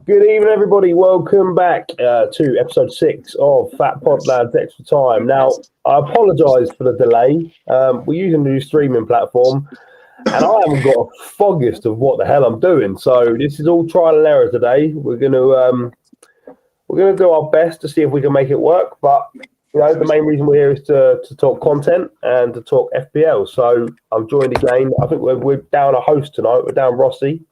Good evening, everybody. Welcome back to episode 6 of Fat Pod Lads Extra Time. Now, I apologise for the delay. We're using a new streaming platform, and I haven't got a foggiest of what the hell I'm doing. So this is all trial and error today. We're gonna do our best to see if we can make it work. But the main reason we're here is to talk content and to talk FPL. So I'm joined again. I think we're down a host tonight. We're down Rossi.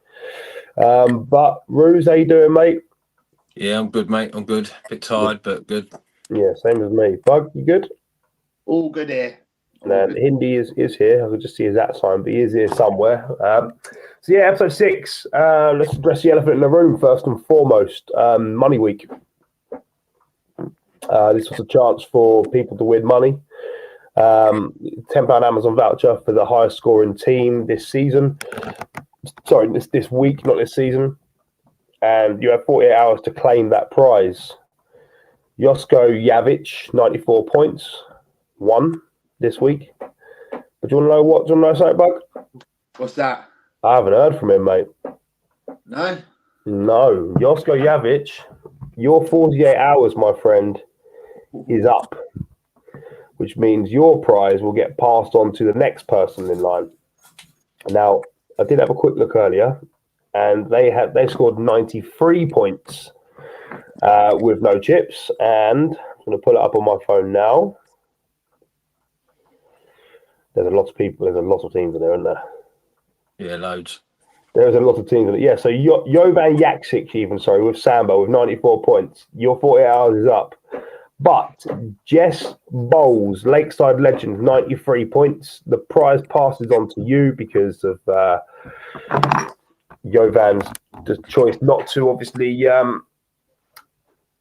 But Ruse, how you doing, mate? Yeah, I'm good, mate. I'm good. A bit tired, but good. Yeah, same as me. Bug, you good? All good here. And Hindi is here. I can just see his at sign, but he is here somewhere. So yeah, episode 6. Let's address the elephant in the room first and foremost. Money week. This was a chance for people to win money. £10 Amazon voucher for the highest scoring team this season. Sorry, this week, not this season. And you have 48 hours to claim that prize. Josko Javic, 94 points, won this week. But do you want to know what? Do you want to know something, Bug? What's that? I haven't heard from him, mate. No? No. Josko Javic, your 48 hours, my friend, is up. Which means your prize will get passed on to the next person in line. Now, I did have a quick look earlier, and they scored 93 points with no chips. And I'm going to pull it up on my phone now. There's a lot of people. There's a lot of teams in there, isn't there? Yeah, loads. There's a lot of teams in it. Yeah, so Jovan Jaksic, with Sambo with 94 points. Your 48 hours is up. But Jess Bowles, Lakeside Legends, 93 points. The prize passes on to you because of Jovan's choice not to, obviously,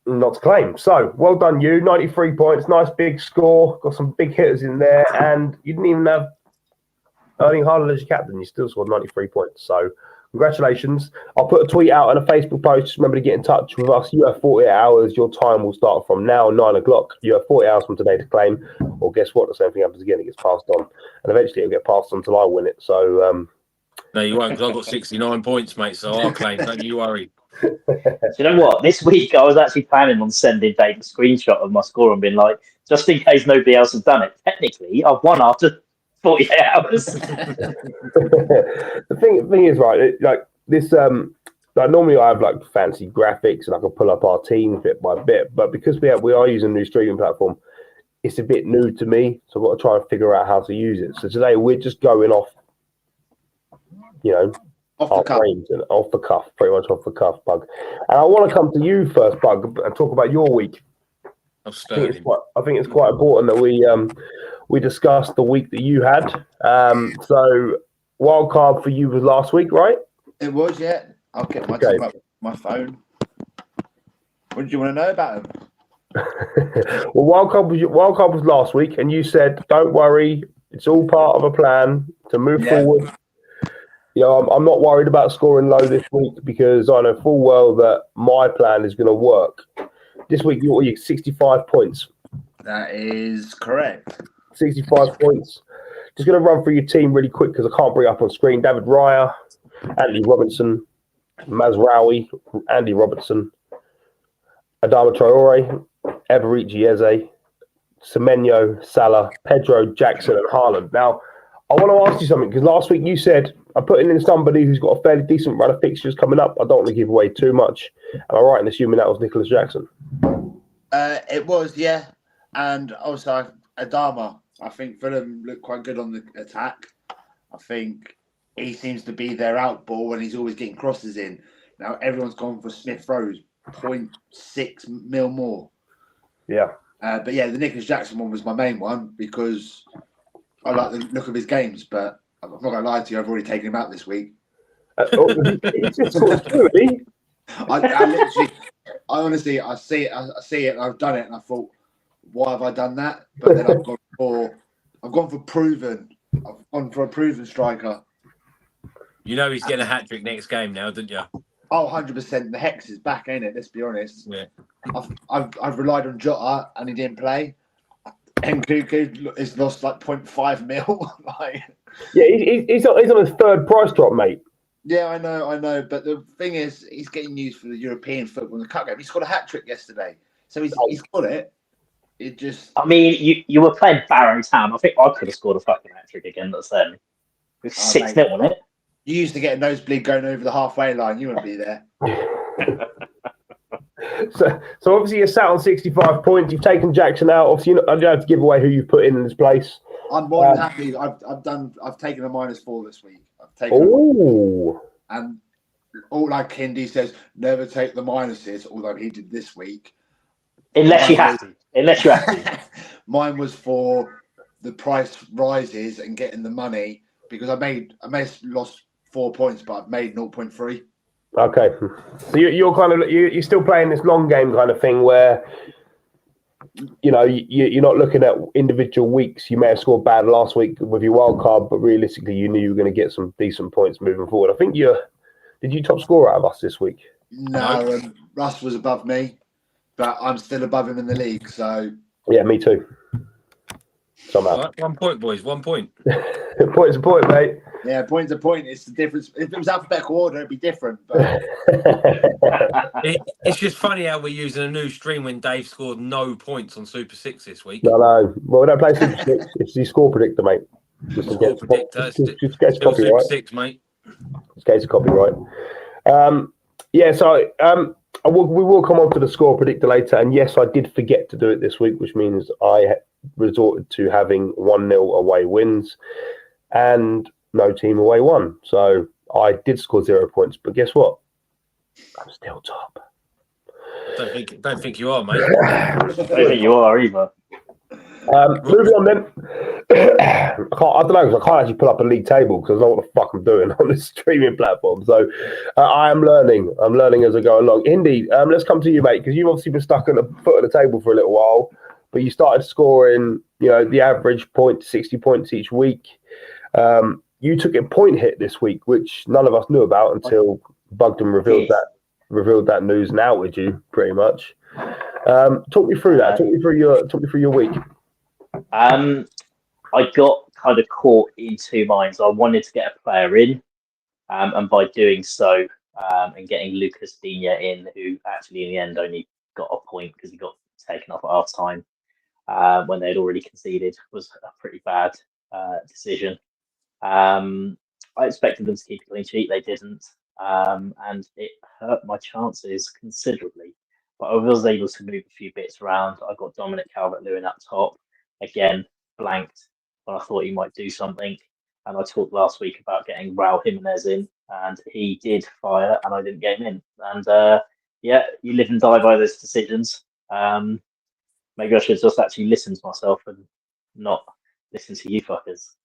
not to claim. So, well done, you. 93 points. Nice big score. Got some big hitters in there. And you didn't even have Erling Haaland as your captain. You still scored 93 points. So, congratulations. I'll put a tweet out and a Facebook post. Just remember to get in touch with us. You have 48 hours. Your time will start from now, 9 o'clock. You have 40 hours from today to claim. Or guess what? The same thing happens again. It gets passed on. And eventually it'll get passed on until I win it. So, no, you won't, because I've got 69 points, mate, so I'll claim. Don't you worry. Do you know what? This week I was actually planning on sending Dave a screenshot of my score and being like, just in case nobody else has done it. Technically, I've won after 48 hours. The thing is, right, like this, like normally I have like fancy graphics and I can pull up our team bit by bit, but because we are using a new streaming platform, it's a bit new to me, so I've got to try and figure out how to use it. So today we're just going off, Off the cuff. and off the cuff, pretty much off the cuff, Bug. And I want to come to you first, Bug, and talk about your week. I think it's quite important that we discussed the week that you had. So wild card for you was last week, right? It was, yeah. I'll get my phone. What did you want to know about him? Well, wild card was last week, and you said, "Don't worry, it's all part of a plan to move forward." I'm not worried about scoring low this week because I know full well that my plan is going to work. This week, you're 65 points. That is correct. 65 points. Just going to run through your team really quick because I can't bring it up on screen. David Raya, Andy Robinson, Mazraoui, Andy Robertson, Adama Traore, Eberici Eze, Semenyo, Salah, Pedro, Jackson, and Haaland. Now, I want to ask you something because last week you said I'm putting in somebody who's got a fairly decent run of fixtures coming up. I don't want to give away too much. Am I right in assuming that was Nicholas Jackson? It was, yeah. And also Adama, I think Fulham looked quite good on the attack. I think he seems to be their outball and he's always getting crosses in. Now everyone's gone for Smith Rowe, 0.6 mil more. Yeah. But yeah, the Nicholas Jackson one was my main one because I like the look of his games, but I'm not going to lie to you, I've already taken him out this week. It's just sort of true, I honestly, I see it, and I've done it, and I thought, why have I done that? But then I've gone for proven. I've gone for a proven striker. You know he's getting a hat trick next game now, didn't you? Oh, 100%. The hex is back, ain't it? Let's be honest. Yeah. I've relied on Jota, and he didn't play. And Kuku has lost like 0.5 mil. Yeah, he's on his third price drop, mate. Yeah, I know. But the thing is, he's getting used for the European football in the cup game. He scored a hat trick yesterday, so he's got it. It just. I mean, you were playing Barrington. I think I could have scored a fucking hat trick again. That's them with 6-0 on it. You used to get a nosebleed going over the halfway line. You wouldn't be there. So obviously you're sat on 65 points. You've taken Jackson out. Obviously, I don't have to give away who you've put in his place. I'm more than happy. I've taken a -4 this week. I've taken. And all like Kindy says, never take the minuses. Although he did this week. Unless you have to. Mine was for the price rises and getting the money because I may have lost 4 points, but I've made 0.3. Okay, so you're kind of you're still playing this long game kind of thing where you're not looking at individual weeks. You may have scored bad last week with your wild card, but realistically, you knew you were going to get some decent points moving forward. I think did you top score out of us this week? No, Russ was above me, but I'm still above him in the league. So yeah, me too. Somehow. Right, 1 point, boys. 1 point. Point's a point, mate. Yeah, point's a point. It's the difference. If it was alphabetical order, it'd be different. But it's just funny how we're using a new stream when Dave scored no points on Super 6 this week. No. Well, we don't play Super 6. It's the score predictor, mate. Just Score predictor. Just get Still copyright. Super 6, mate. Just get copyright. Yeah, so we will come on to the score predictor later. And yes, I did forget to do it this week, which means I resorted to having 1-0 away wins and no team away won. So I did score 0 points, but guess what? I'm still top. Don't think you are, mate. I don't think you are either. Moving on then. I don't know, because I can't actually pull up a league table because I don't know what the fuck I'm doing on this streaming platform. So I am learning. I'm learning as I go along. Indy, let's come to you, mate, because you've obviously been stuck at the foot of the table for a little while, but you started scoring, the average 60 points each week. You took a point hit this week, which none of us knew about until Bugden revealed that news and outed you pretty much. Talk me through that. Talk me through your week. I got kind of caught in two minds. I wanted to get a player in, and by doing so, and getting Lucas Digne in, who actually in the end only got a point because he got taken off at half time when they'd already conceded, was a pretty bad decision. I expected them to keep a clean sheet. They didn't, and it hurt my chances considerably. But I was able to move a few bits around. I got Dominic Calvert-Lewin up top. Again, blanked when I thought he might do something. And I talked last week about getting Raul Jimenez in, and he did fire, and I didn't get him in. And you live and die by those decisions. Maybe I should just actually listen to myself and not listen to you fuckers.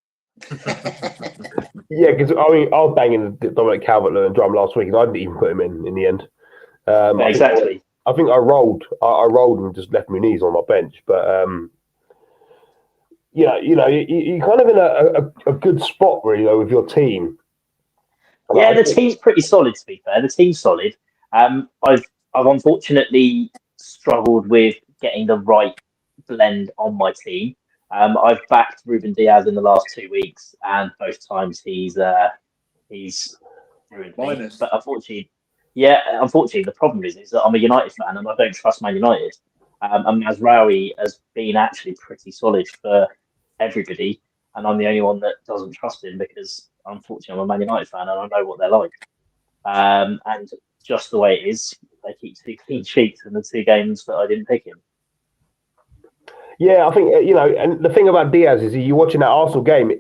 Yeah, because I was banging the Dominic Calvert-Lewin drum last week, and I didn't even put him in the end. Exactly. I think I rolled. I rolled and just left my knees on my bench. But you're kind of in a good spot really though with your team. Yeah, the team's pretty solid. To be fair, the team's solid. I've unfortunately struggled with getting the right blend on my team. I've backed Ruben Diaz in the last 2 weeks, and both times he's ruined me. But unfortunately, the problem is that I'm a United fan and I don't trust Man United. And Mazraoui has been actually pretty solid for everybody, and I'm the only one that doesn't trust him because, unfortunately, I'm a Man United fan and I know what they're like. And just the way it is, they keep 2 clean sheets in the 2 games that I didn't pick him. Yeah, I think, and the thing about Diaz is you're watching that Arsenal game,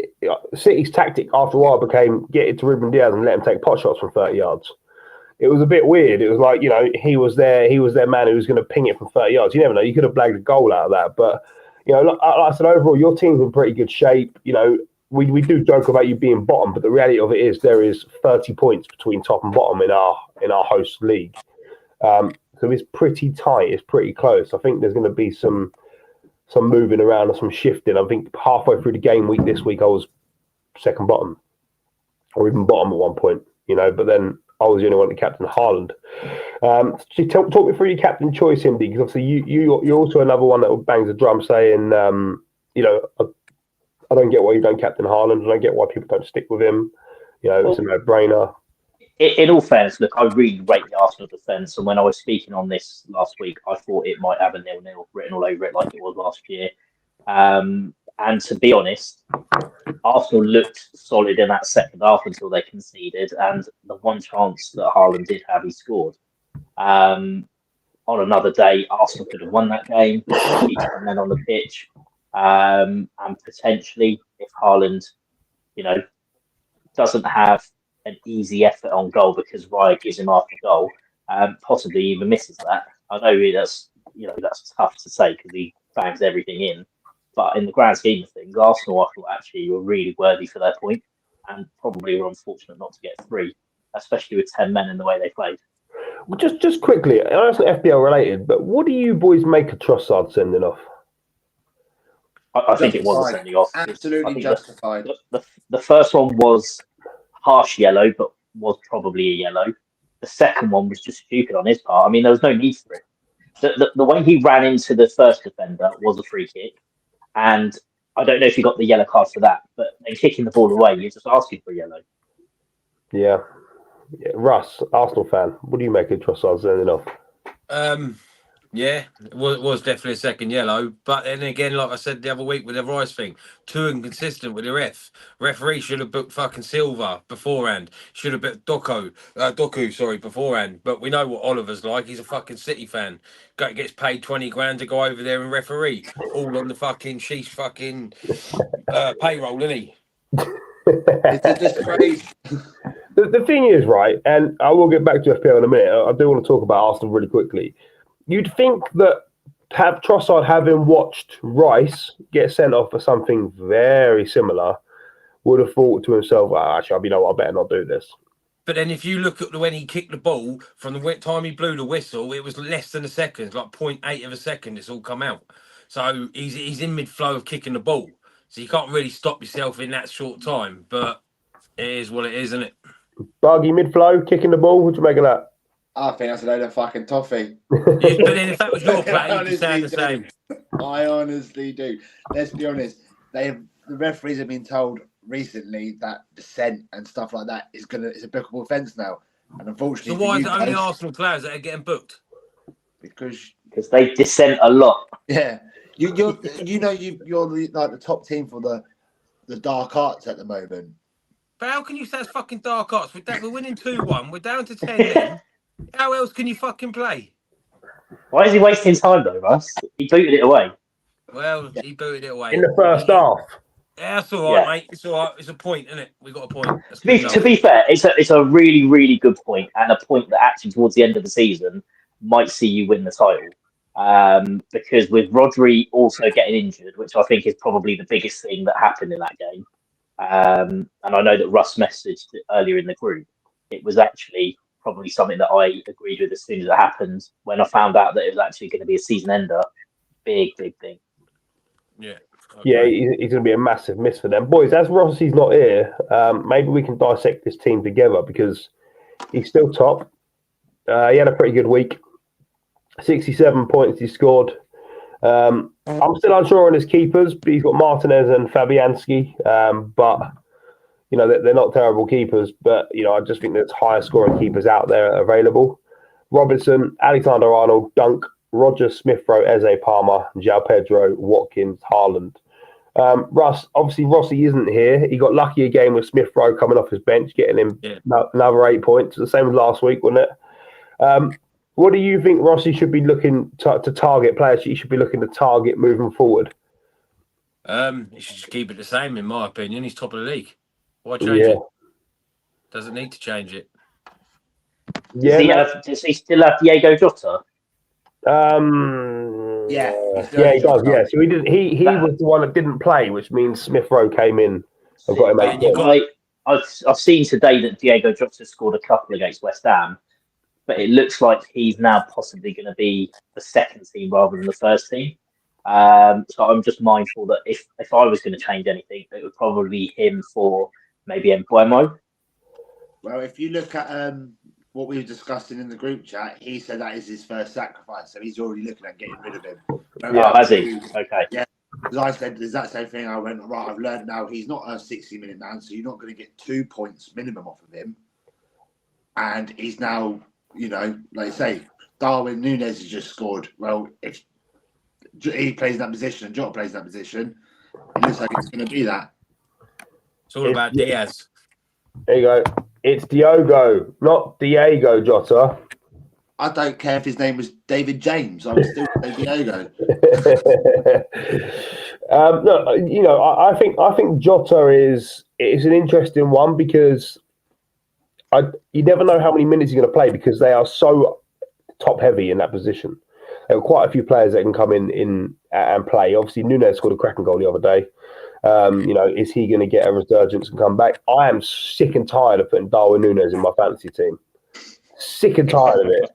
City's tactic after a while became get it to Ruben Diaz and let him take pot shots from 30 yards. It was a bit weird. It was like, he was their man who was going to ping it from 30 yards. You never know. You could have blagged a goal out of that. But, like I said, overall, your team's in pretty good shape. We do joke about you being bottom, but the reality of it is there is 30 points between top and bottom in our host league. So it's pretty tight. It's pretty close. I think there's going to be some moving around and some shifting. I think halfway through the game week this week, I was second bottom or even bottom at one point, but then I was the only one to captain Haaland. So talk me through your captain choice, Indy, because obviously you're also another one that bangs the drum saying, I don't get why you don't captain Haaland. I don't get why people don't stick with him. It's a no-brainer. in all fairness, look, I really rate the Arsenal defence, and when I was speaking on this last week, I thought it might have a 0-0 written all over it like it was last year. And to be honest, Arsenal looked solid in that second half until they conceded, and the one chance that Haaland did have, he scored. On another day, Arsenal could have won that game, keep 10 men on the pitch, and potentially, if Haaland, doesn't have an easy effort on goal because Raya gives him half the goal, possibly even misses that. I know that's tough to say because he bangs everything in, but in the grand scheme of things, Arsenal, I thought actually were really worthy for their point, and probably were unfortunate not to get 3, especially with 10 men in the way they played. Well, just quickly, I know it's not FPL related, but what do you boys make of Trossard sending off? I think it was a sending off. Absolutely justified. The first one was harsh yellow, but was probably a yellow. The second one was just stupid on his part. I mean, there was no need for it. The way he ran into the first defender was a free kick, and I don't know if he got the yellow card for that, but then kicking the ball away, you're just asking for a yellow. Yeah. Russ, Arsenal fan, what do you make of Trossard sending off? Yeah, it was definitely a second yellow. But then again, like I said the other week with the Rice thing, too inconsistent with the ref. Referee should have booked fucking Silva beforehand. Should have booked Doku beforehand. But we know what Oliver's like. He's a fucking City fan. Gets paid 20 grand to go over there and referee. All on the fucking sheesh fucking payroll, isn't he? It's just crazy. The thing is, right, and I will get back to FPL in a minute. I do want to talk about Arsenal really quickly. You'd think that Trossard, having watched Rice get sent off for something very similar, would have thought to himself, actually, I better not do this. But then if you look at when he kicked the ball, from the time he blew the whistle, it was less than a second, like 0.8 of a second, it's all come out. So he's in mid-flow of kicking the ball. So you can't really stop yourself in that short time. But it is what it is, isn't it? Buggy mid-flow, kicking the ball, what do you make of that? I think that's a load of fucking toffee. But then if that was your play, you'd be saying the same. I honestly do. Let's be honest. The referees have been told recently that dissent and stuff like that it's a bookable offence now. And unfortunately, so why is it only Arsenal players that are getting booked? Because they dissent a lot. Yeah, you're like the top team for the dark arts at the moment. But how can you say it's fucking dark arts? We're winning 2-1. We're down to 10 then. How else can you fucking play? Why is he wasting time though, Russ? He booted it away. Well, he booted it away. In the first half. Yeah, that's all right, mate. It's all right. It's a point, isn't it? We got a point. To be fair, it's a really, really good point, and a point that actually towards the end of the season might see you win the title. Because with Rodri also getting injured, which I think is probably the biggest thing that happened in that game, and I know that Russ messaged earlier in the group, it was actually probably something that I agreed with as soon as it happened. When I found out that it was actually going to be a season ender, big thing. Yeah. Okay. Yeah, he's going to be a massive miss for them. Boys, as Rossi's not here, maybe we can dissect this team together because he's still top. He had a pretty good week. 67 points he scored. I'm still unsure on his keepers, but he's got Martinez and Fabianski. But they're not terrible keepers. But I just think there's higher scoring keepers out there available. Robinson, Alexander-Arnold, Dunk, Roger, Smith-Rowe, Eze, Palmer, João Pedro, Watkins, Haaland. Russ, obviously Rossi isn't here. He got lucky again with Smith-Rowe coming off his bench, getting him another 8 points. The same as last week, wasn't it? What do you think Rossi should be looking to target players? He should be looking to target moving forward. He should just keep it the same, in my opinion. He's top of the league. Why change it? Doesn't need to change it. Does he still have Diego Jota? He does. Yeah, so he was the one that didn't play, which means Smith-Rowe came in and got him out. I've seen today that Diego Jota scored a couple against West Ham, but it looks like he's now possibly going to be the second team rather than the first team. So I'm just mindful that if I was going to change anything, it would probably be him for maybe Mbuemo. Well, if you look at what we were discussing in the group chat, he said that is his first sacrifice, so he's already looking at getting rid of him. Has he? Okay. Yeah, because I said there's that same thing. I went, right, I've learned now he's not a 60-minute man, so you're not going to get 2 points minimum off of him. and he's now, like you say, Darwin Núñez has just scored. Well, if he plays in that position and Jota plays in that position, it looks like it's going to be that. It's all about Diaz. There you go. It's Diogo, not Diego Jota. I don't care if his name was David James. I would still say Diogo. No, I think Jota is an interesting one because you never know how many minutes you're going to play because they are so top heavy in that position. There are quite a few players that can come in and play. Obviously, Núñez scored a cracking goal the other day. Is he going to get a resurgence and come back? I am sick and tired of putting Darwin Núñez in my fantasy team. Sick and tired of it.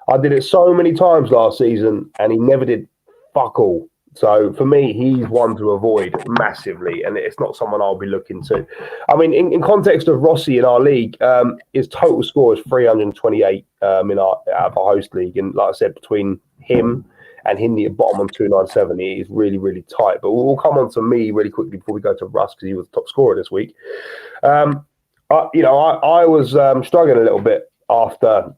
I did it so many times last season, and he never did fuck all. So for me, he's one to avoid massively, and it's not someone I'll be looking to. I mean, in context of Rossi in our league, his total score is 328 out of our host league, and like I said, between him and Hindi at bottom on 297, he is really, really tight. But we'll come on to me really quickly before we go to Russ because he was the top scorer this week. I was struggling a little bit after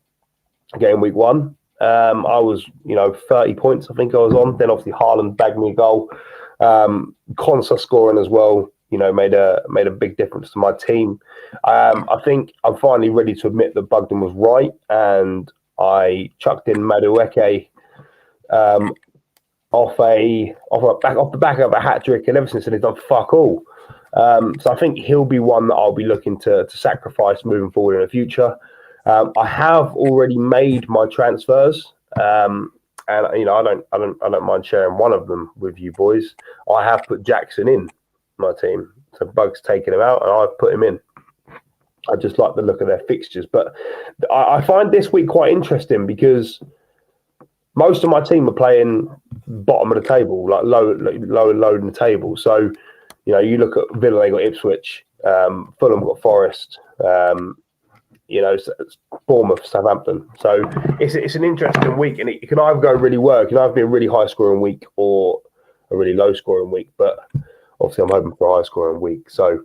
game week 1. I was, 30 points, I think I was on. Then obviously Haaland bagged me a goal. Konsa scoring as well, made a big difference to my team. I think I'm finally ready to admit that Bugden was right, and I chucked in Madueke off the back of a hat trick, and ever since then he's done fuck all. So I think he'll be one that I'll be looking to sacrifice moving forward in the future. I have already made my transfers, and I don't mind sharing one of them with you boys. I have put Jackson in my team, so Bug's taken him out, and I've put him in. I just like the look of their fixtures, but I find this week quite interesting because most of my team are playing bottom of the table, like low in the table. So, you look at Villa, they got Ipswich, Fulham got Forest. Bournemouth, Southampton. So it's an interesting week, and it can either go really well, it can either be a really high scoring week or a really low scoring week. But obviously, I'm hoping for a high scoring week. So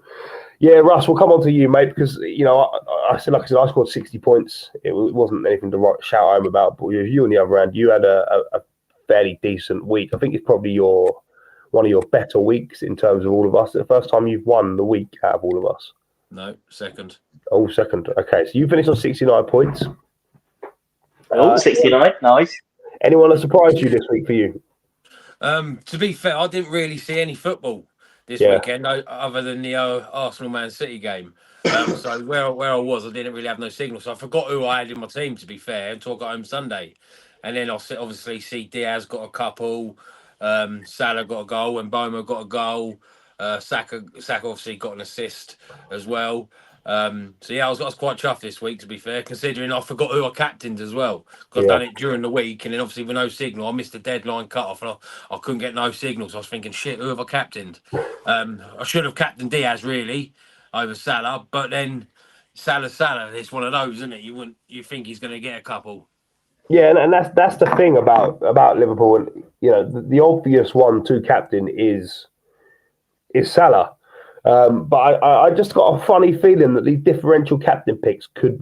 yeah, Russ, we'll come on to you, mate, because I said I scored 60 points. It wasn't anything to shout home about. But you on the other hand, you had a fairly decent week. I think it's probably one of your better weeks in terms of all of us. It's the first time you've won the week out of all of us. No, second. Oh, second. Okay, so you finished on 69 points. 69, nice. Anyone that surprised you this week for you? To be fair, I didn't really see any football this weekend other than the Arsenal Man City game. So where I was, I didn't really have no signal. So I forgot who I had in my team, to be fair, until I got home Sunday. And then I obviously see Diaz got a couple, Salah got a goal, and Boma got a goal. Saka obviously got an assist as well. So yeah, I was quite chuffed this week, to be fair, considering I forgot who I captained as well. Because I've done it during the week, and then obviously with no signal, I missed the deadline cut off, and I couldn't get no signal. So I was thinking, shit, who have I captained? I should have captained Diaz really over Salah, but then Salah, it's one of those, isn't it? You think he's going to get a couple. Yeah, and that's the thing about Liverpool, and the obvious one to captain is Salah. But I just got a funny feeling that these differential captain picks could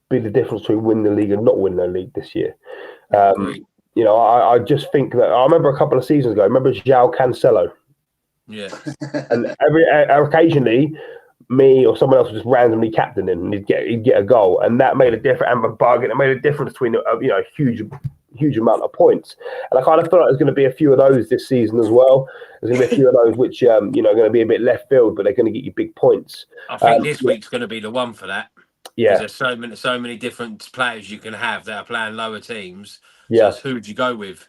be the difference between winning the league and not winning the league this year. I just think that I remember a couple of seasons ago. I remember João Cancelo. Yeah. And occasionally, me or someone else would just randomly captain him, and he'd get a goal, and that made a difference. And a bug, and it made a difference between a huge amount of points. And I kind of feel like there's going to be a few of those this season as well. There's going to be a few of those which going to be a bit left field, but they're going to get you big points. I think this week's going to be the one for that. Yeah, there's so many different players you can have that are playing lower teams. Yeah, so who do you go with?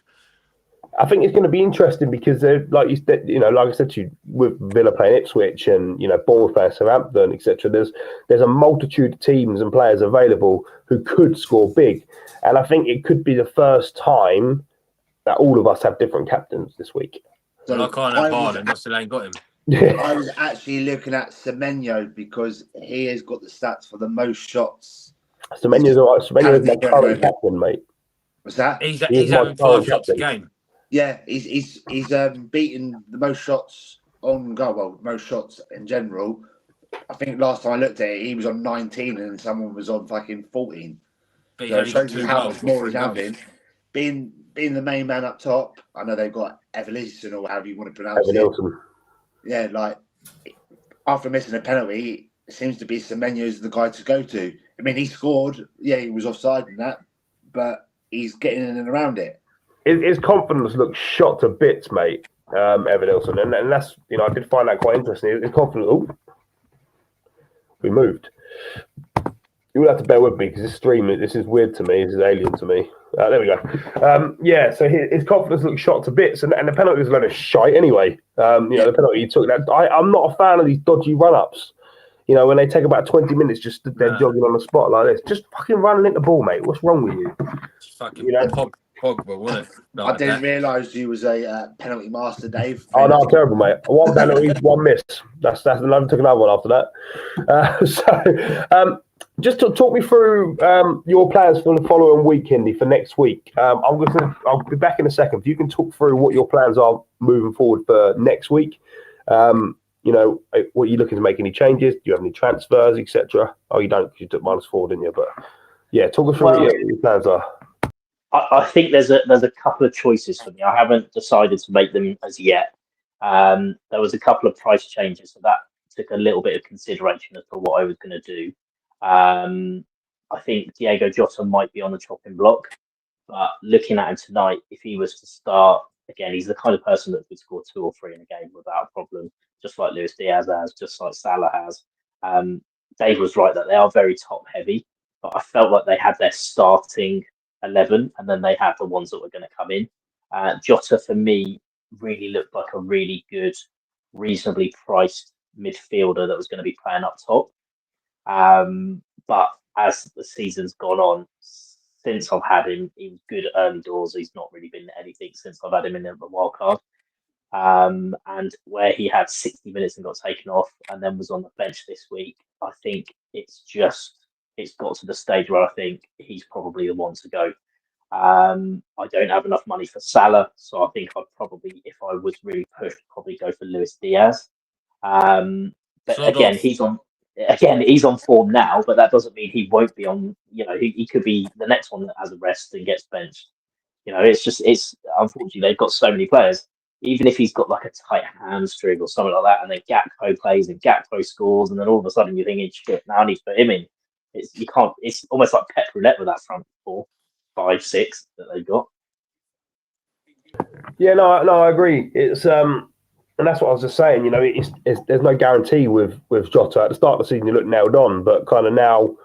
I think it's going to be interesting because, like I said to you, with Villa playing Ipswich and Bournemouth playing Southampton, etc. There's a multitude of teams and players available who could score big, and I think it could be the first time that all of us have different captains this week. So I can't have Haaland. I still ain't got him. I was actually looking at Semenyo because he has got the stats for the most shots. Semenyo's my current captain, mate. What's that? He's having 5 shots a game. Yeah, he's beaten the most shots on goal, well, most shots in general I think last time I looked at it, he was on 19 and someone was on fucking 14. But he's So it only got shows you 2 how goals, much more he's 3 goals. having. Being the main man up top, I know they've got Evolution or however you want to pronounce Evan it. Nilsson. Yeah, like after missing a penalty, it seems to be Semenyo's the guy to go to. I mean, he scored. Yeah, he was offside in that, but he's getting in and around it. His confidence looks shot to bits, mate. Evan Nilsson, and that's I did find that quite interesting. His confidence. Oh, we moved. You will have to bear with me because this stream, this is weird to me. This is alien to me. There we go. Yeah, so his confidence looks shot to bits, and the penalty was a load of shite anyway. The penalty he took. I'm not a fan of these dodgy run-ups. When they take about 20 minutes just stood there jogging on the spot like this. Just fucking run and hit the ball, mate. What's wrong with you? It's fucking Pogba, wasn't it? I didn't realise you was a penalty master, Dave. Oh no, I'm terrible, mate. One penalty, one miss. That's another. Took another one after that. Just to talk me through your plans for the following week, Indy, for next week. I'll be back in a second. If you can talk through what your plans are moving forward for next week. What you're looking to make any changes? Do you have any transfers, etc.? Oh, you don't because you took -4, didn't you? But yeah, talk us through what your plans are. I think there's a couple of choices for me. I haven't decided to make them as yet. There was a couple of price changes, so that took a little bit of consideration as to what I was going to do. I think Diego Jota might be on the chopping block, but looking at him tonight, if he was to start again, he's the kind of person that could score 2 or 3 in a game without a problem, just like Luis Diaz has, just like Salah has. Dave was right that they are very top heavy, but I felt like they had their starting 11 and then they had the ones that were going to come in. Jota for me really looked like a really good, reasonably priced midfielder that was going to be playing up top. But as the season's gone on, since I've had him, he was good early doors. He's not really been anything since I've had him in the wild card. And where he had 60 minutes and got taken off and then was on the bench this week, I think it's got to the stage where I think he's probably the one to go. I don't have enough money for Salah, so I think I'd probably, if I was really pushed, probably go for Luis Diaz. But again, he's on form now, but that doesn't mean he won't be on. He could be the next one that has a rest and gets benched. It's unfortunately they've got so many players. Even if he's got like a tight hamstring or something like that, and then Gakpo plays and Gakpo scores, and then all of a sudden you're thinking, shit, now I need to put him in. It's almost like pep roulette with that front 4, 5, 6 that they've got. Yeah, no, I agree. It's and that's what I was just saying. There's no guarantee with Jota. At the start of the season, you look nailed on, but kind of now,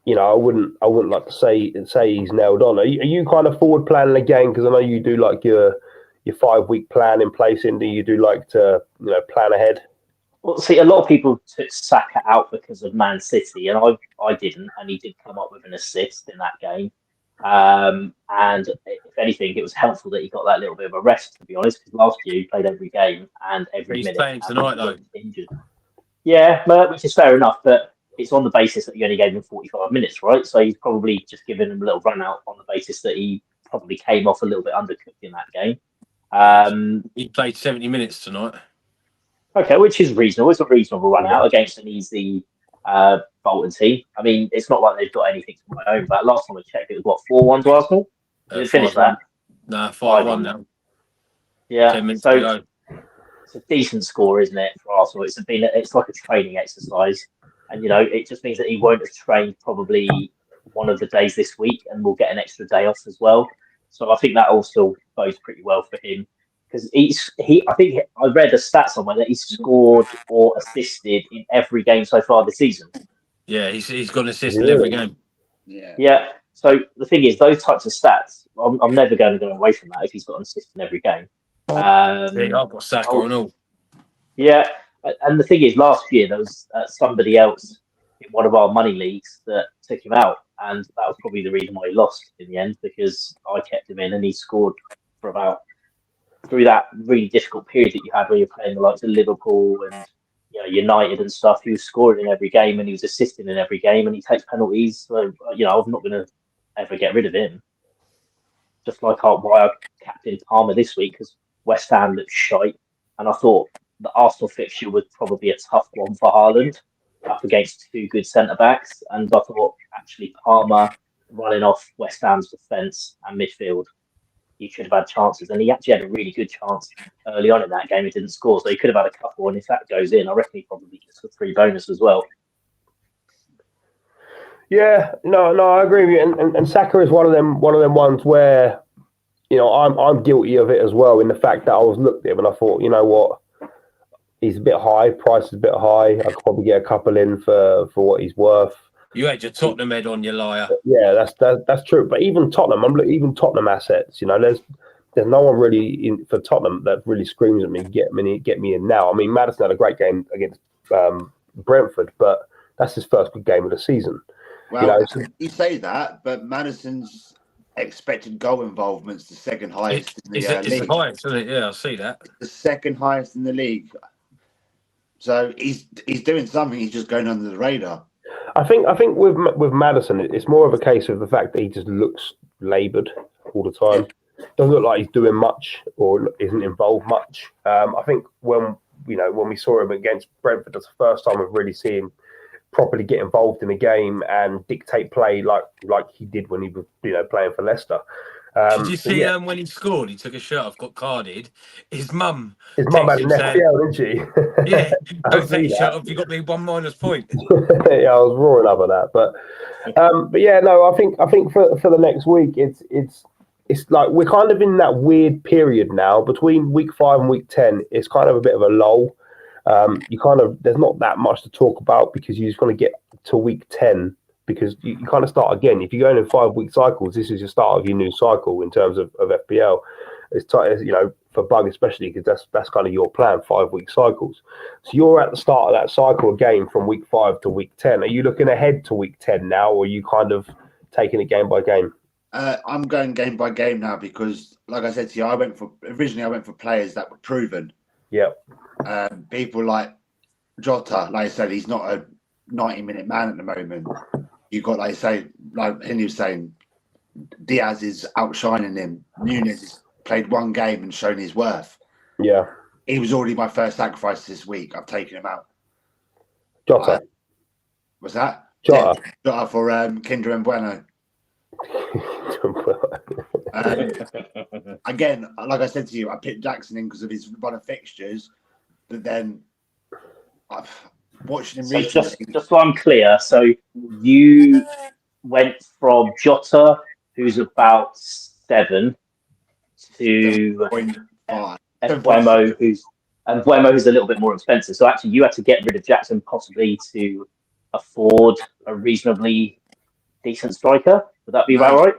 I wouldn't like to say he's nailed on. Are you kind of forward planning again? Because I know you do like your 5-week plan in place, Indy. You do like to plan ahead. Well, see, a lot of people took Saka out because of Man City, and I didn't, and he did come up with an assist in that game. And if anything, it was helpful that he got that little bit of a rest, to be honest, because last year he played every game and every minute. He's playing tonight, though. Injured. Yeah, which is fair enough, but it's on the basis that you only gave him 45 minutes, right? So he's probably just given him a little run out on the basis that he probably came off a little bit undercooked in that game. He played 70 minutes tonight. Okay, which is reasonable. It's a reasonable run out against an easy Bolton team. I mean, it's not like they've got anything to my own, but last time I checked, it was 4-1 to Arsenal? Did it finish that? No, 5-1 now. Yeah, 10 minutes to go. It's a decent score, isn't it, for Arsenal? It's like a training exercise. And, it just means that he won't have trained probably one of the days this week and will get an extra day off as well. So I think that all still bodes pretty well for him. Because I think I read a stat somewhere that he's scored or assisted in every game so far this season. Yeah, he's got an assist in every game. Yeah. So the thing is, those types of stats, I'm never going to go away from that if he's got an assist in every game. I've got Saka and all. Yeah, and the thing is, last year there was somebody else in one of our money leagues that took him out, and that was probably the reason why he lost in the end, because I kept him in and he scored for about through that really difficult period that you had where you're playing the likes of Liverpool and United and stuff. He was scoring in every game and he was assisting in every game, and he takes penalties. So I'm not going to ever get rid of him. Just like why I captained Palmer this week, because West Ham looked shite, and I thought the Arsenal fixture was probably a tough one for Haaland up against two good centre-backs. And I thought, actually, Palmer running off West Ham's defence and midfield, he should have had chances. And he actually had a really good chance early on in that game. He didn't score, so he could have had a couple. And if that goes in, I reckon he probably gets a 3 bonus as well. Yeah, no, I agree with you. And Saka is one of them ones where, you know, I'm guilty of it as well, in the fact that I was looked at him and I thought, you know what, he's a bit high, price is a bit high. I could probably get a couple in for what he's worth. You had your Tottenham head on, you liar. Yeah, that's true. But even Tottenham, even Tottenham assets, you know, there's no one really in for Tottenham that really screams at me, get me in now. I mean, Maddison had a great game against Brentford, but that's his first good game of the season. Well, you know, you say that, but Maddison's expected goal involvement's the second highest in the it's league. the highest, isn't it? Yeah, I see that. The second highest in the league. So he's doing something. He's just going under the radar. I think with Maddison, it's more of a case of the fact that he just looks laboured all the time. Doesn't look like he's doing much or isn't involved much. I think when we saw him against Brentford, that's the first time we've really seen him properly get involved in a game and dictate play like he did when he was playing for Leicester. Did you see when he scored, he took a shirt off, got carded. His mum had an FPL, didn't she? Yeah, don't take your shirt off, you got me 1 minus point. Yeah, I was roaring up at that. But yeah, no, I think for the next week, it's like we're kind of in that weird period now between week 5 and week 10. It's kind of a bit of a lull. There's not that much to talk about because you just want to get to week 10 because you kind of start again. If you're going in 5-week cycles, this is your start of your new cycle in terms of FPL. It's tight, for Bug especially because that's kind of your plan, 5-week cycles. So you're at the start of that cycle again from week 5 to week 10. Are you looking ahead to week 10 now, or are you kind of taking it game by game? I'm going game by game now because, like I said to you, originally I went for players that were proven. Yeah. People like Jota, like I said, he's not a 90-minute man at the moment. You've got, like I say, like Henry was saying, Diaz is outshining him. Nunes has played 1 game and shown his worth. Yeah. He was already my first sacrifice this week. I've taken him out. Jota. What's that? Jota. Yeah, Jota for Kinder Bueno. Again, like I said to you, I picked Jackson in because of his run of fixtures, but then watching him recently. Just so I'm clear, so you went from Jota, who's about 7, to 7.5. Buemo, who's a little bit more expensive. So actually, you had to get rid of Jackson possibly to afford a reasonably decent striker. Would that be about right?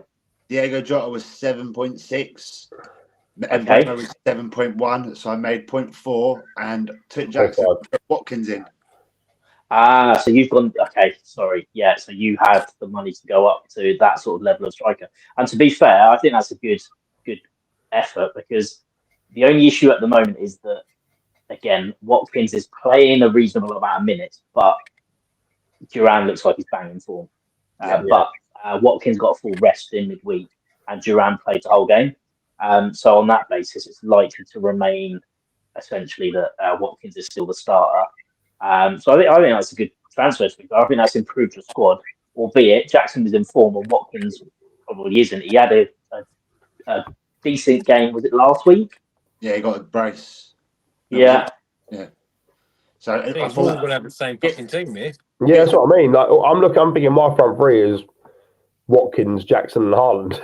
Diego Jota was 7.6. Okay. Buemo was 7.1. So I made 0.4 and took Jackson Watkins in. So you've gone, okay, sorry. Yeah, so you had the money to go up to that sort of level of striker. And to be fair, I think that's a good effort because the only issue at the moment is that, again, Watkins is playing a reasonable amount of minutes, but Duran looks like he's banging form. But Watkins got a full rest in midweek and Duran played the whole game. So on that basis, it's likely to remain essentially that Watkins is still the starter. So I think that's a good transfer. I think that's improved your squad, albeit Jackson was in form and Watkins probably isn't. He had a decent game. Was it last week? Yeah, he got a brace. Yeah. So I think we're all going to have the same fucking team here. Yeah, that's what I mean. Like I'm thinking my front three is Watkins, Jackson, and Haaland.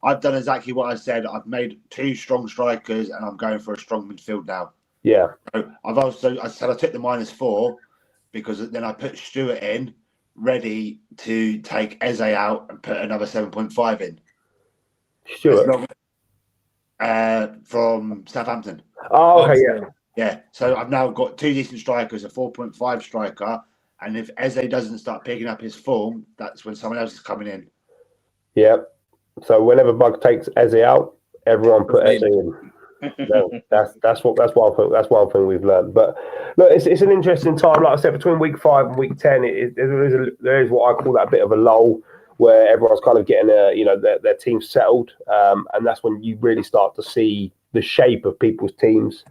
I've done exactly what I said. I've made 2 strong strikers, and I'm going for a strong midfield now. Yeah. So I said I took the -4 because then I put Stewart in, ready to take Eze out and put another 7.5 in. Stewart from Southampton. Oh, okay, yeah. Yeah. So I've now got 2 decent strikers, a 4.5 striker, and if Eze doesn't start picking up his form, that's when someone else is coming in. Yeah. So whenever Bug takes Eze out, everyone put Eze in. No, that's one thing we've learned. But look, it's an interesting time. Like I said, between week 5 and week 10, there is what I call that bit of a lull where everyone's kind of getting their team settled, and that's when you really start to see the shape of people's teams.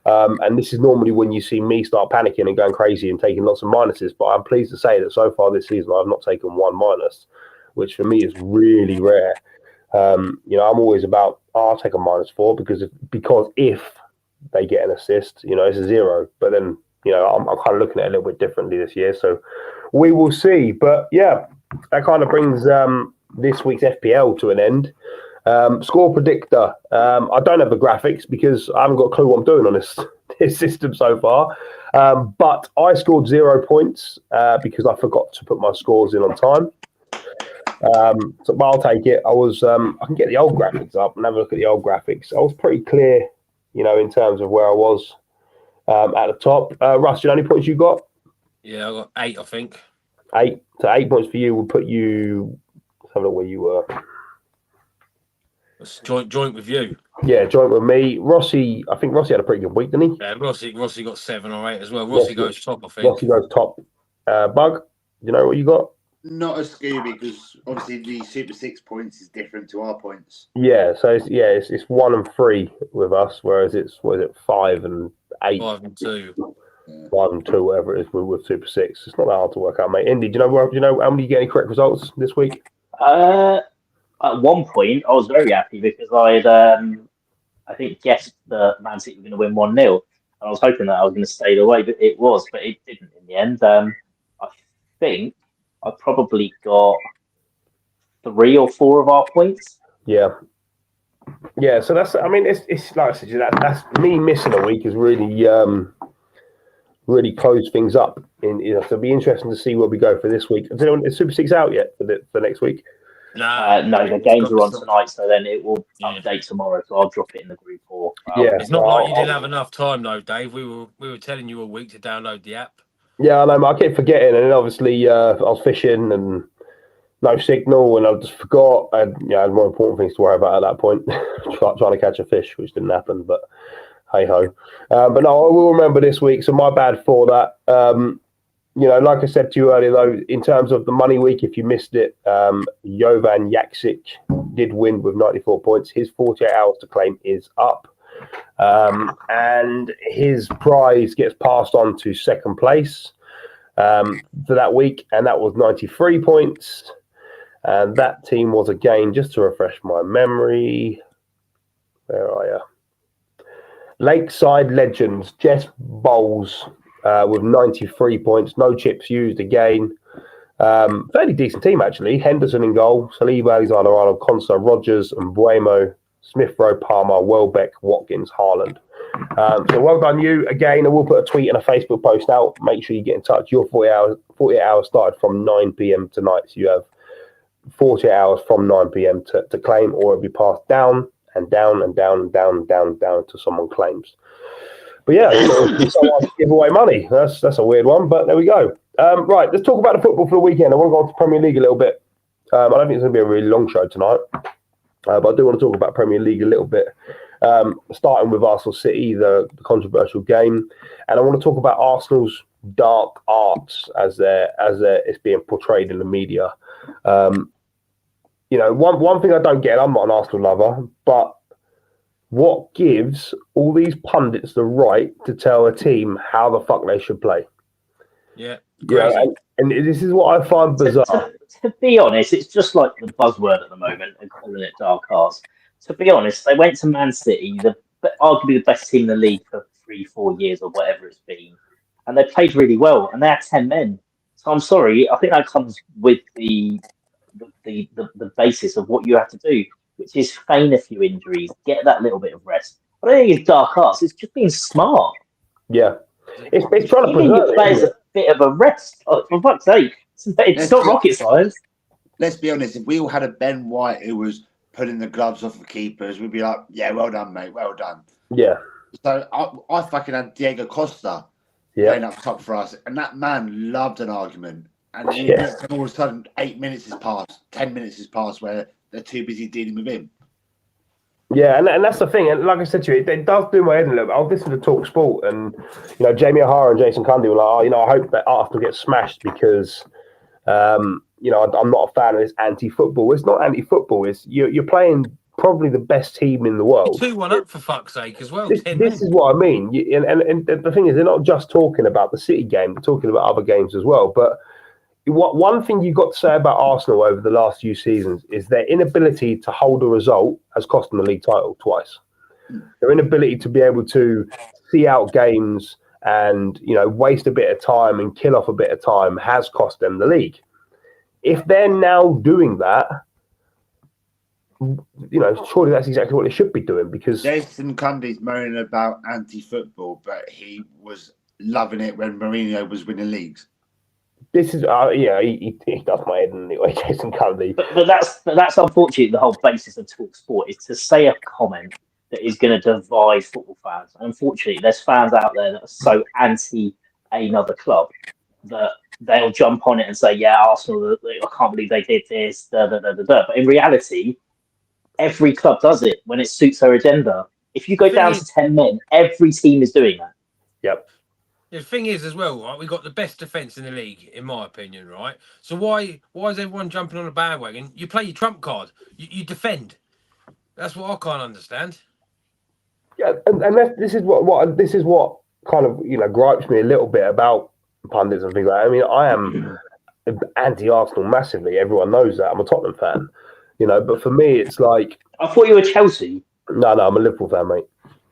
And this is normally when you see me start panicking and going crazy and taking lots of minuses. But I'm pleased to say that so far this season, I've not taken one minus, which for me is really rare. I'm always about, I'll take a -4 because if they get an assist, it's a 0. But then, I'm kind of looking at it a little bit differently this year. So we will see. But yeah, that kind of brings this week's FPL to an end. Score predictor. I don't have the graphics because I haven't got a clue what I'm doing on this system so far. But I scored 0 points because I forgot to put my scores in on time. But I'll take it. I can get the old graphics up and have a look at the old graphics. I was pretty clear, in terms of where I was at the top. Russ, how many points you got? Yeah, I got 8, I think. 8. So 8 points for you will put you. Let's have a look where you were. It's joint with you. Yeah, joint with me. Rossi, I think Rossi had a pretty good week, didn't he? Yeah, Rossi got 7 or 8 as well. Rossi goes top, I think. Rossi goes top. Bug, do you know what you got? Not a Scooby because obviously the Super 6 points is different to our points. Yeah, so it's 1 and 3 with us, whereas it's 5 and 8. 5 and 2. 5 and 2, whatever it is with Super 6. It's not that hard to work out, mate. Indy, do you know how many you get any correct results this week? At one point, I was very happy because I think, guessed that Man City were going to win 1-0. And I was hoping that I was going to stay away, but it didn't in the end. I think I probably got 3 or 4 of our points. Yeah. Yeah, so it's like I said, that's me missing a week has really really closed things up. So it'll be interesting to see where we go for this week. Is Super 6 out yet for next week? No, the games are on tonight, so then it will update tomorrow. So I'll drop it in the group. It's not like you didn't have enough time though, Dave. We were telling you a week to download the app. Yeah, I know. I keep forgetting, and then obviously I was fishing and no signal, and I just forgot. I had more important things to worry about at that point, trying to catch a fish, which didn't happen. But hey ho. But no, I will remember this week. So my bad for that. Like I said to you earlier, though, in terms of the money week, if you missed it, Jovan Jaksic did win with 94 points. His 48 hours to claim is up. And his prize gets passed on to second place for that week. And that was 93 points. And that team was, again, just to refresh my memory, where are you? Lakeside Legends, Jess Bowles. With 93 points, no chips used again. Fairly decent team, actually. Henderson in goal, Saliba, Alexander-Arnold, Consa, Rogers, and Buemo, Smith Rowe, Palmer, Welbeck, Watkins, Haaland. So well done you. Again, I will put a tweet and a Facebook post out. Make sure you get in touch. Your 48 hours started from 9 p.m. tonight. So you have 48 hours from 9 p.m. to claim, or it'll be passed down and down and down and down and down and down until someone claims. But yeah, someone to give away money. That's a weird one, but there we go. Right, let's talk about the football for the weekend. I want to go on to Premier League a little bit. I don't think it's going to be a really long show tonight, but I do want to talk about Premier League a little bit. Starting with Arsenal City, the controversial game, and I want to talk about Arsenal's dark arts as it's being portrayed in the media. One thing I don't get, I'm not an Arsenal lover, but what gives all these pundits the right to tell a team how the fuck they should play? Yeah. And this is what I find bizarre. To be honest, it's just like the buzzword at the moment and calling it dark arts. To be honest, they went to Man City, arguably the best team in the league for 3-4 years or whatever it's been, and they played really well, and they had 10 men. So I'm sorry, I think that comes with the basis of what you have to do, which is feign a few injuries, get that little bit of rest. I don't think it's dark arts. It's just being smart. Yeah, it's trying to Giving preserve your players a bit of a rest. For fuck's sake, it's not rocket science. Let's be honest. If we all had a Ben White who was pulling the gloves off the keepers, we'd be like, "Yeah, well done, mate. Well done." Yeah. So I fucking had Diego Costa playing up top for us, and that man loved an argument. And all of a sudden, 8 minutes has passed, 10 minutes has passed, where they're too busy dealing with him. Yeah, and that's the thing. And like I said to you, it does do my head in a little bit. I was listening to Talk Sport, and Jamie O'Hara and Jason Cundy were like, I hope that Arsenal gets smashed because, I'm not a fan of this anti-football. It's not anti-football. It's you're playing probably the best team in the world. 2-1 up for fuck's sake as well. This 10 is what I mean. And the thing is, they're not just talking about the City game, they're talking about other games as well. But one thing you've got to say about Arsenal over the last few seasons is their inability to hold a result has cost them the league title twice. Their inability to be able to see out games and waste a bit of time and kill off a bit of time has cost them the league. If they're now doing that, surely that's exactly what they should be doing. Because Jason Cundy's moaning about anti-football, but he was loving it when Mourinho was winning leagues. This is, he does my head anyway, Jason Cundy. But that's unfortunately the whole basis of Talk Sport is to say a comment that is going to divide football fans. And unfortunately, there's fans out there that are so anti another club that they'll jump on it and say, "Yeah, Arsenal, I can't believe they did this." But in reality, every club does it when it suits their agenda. If you go down to 10 men, every team is doing that. Yep. The thing is, as well, right? We've got the best defence in the league, in my opinion, right? So why is everyone jumping on a bandwagon? You play your trump card. You defend. That's what I can't understand. Yeah, and this is what kind of gripes me a little bit about pundits and things like that. I mean, I am anti-Arsenal massively. Everyone knows that. I'm a Tottenham fan, But for me, it's like I thought you were Chelsea. No, I'm a Liverpool fan, mate.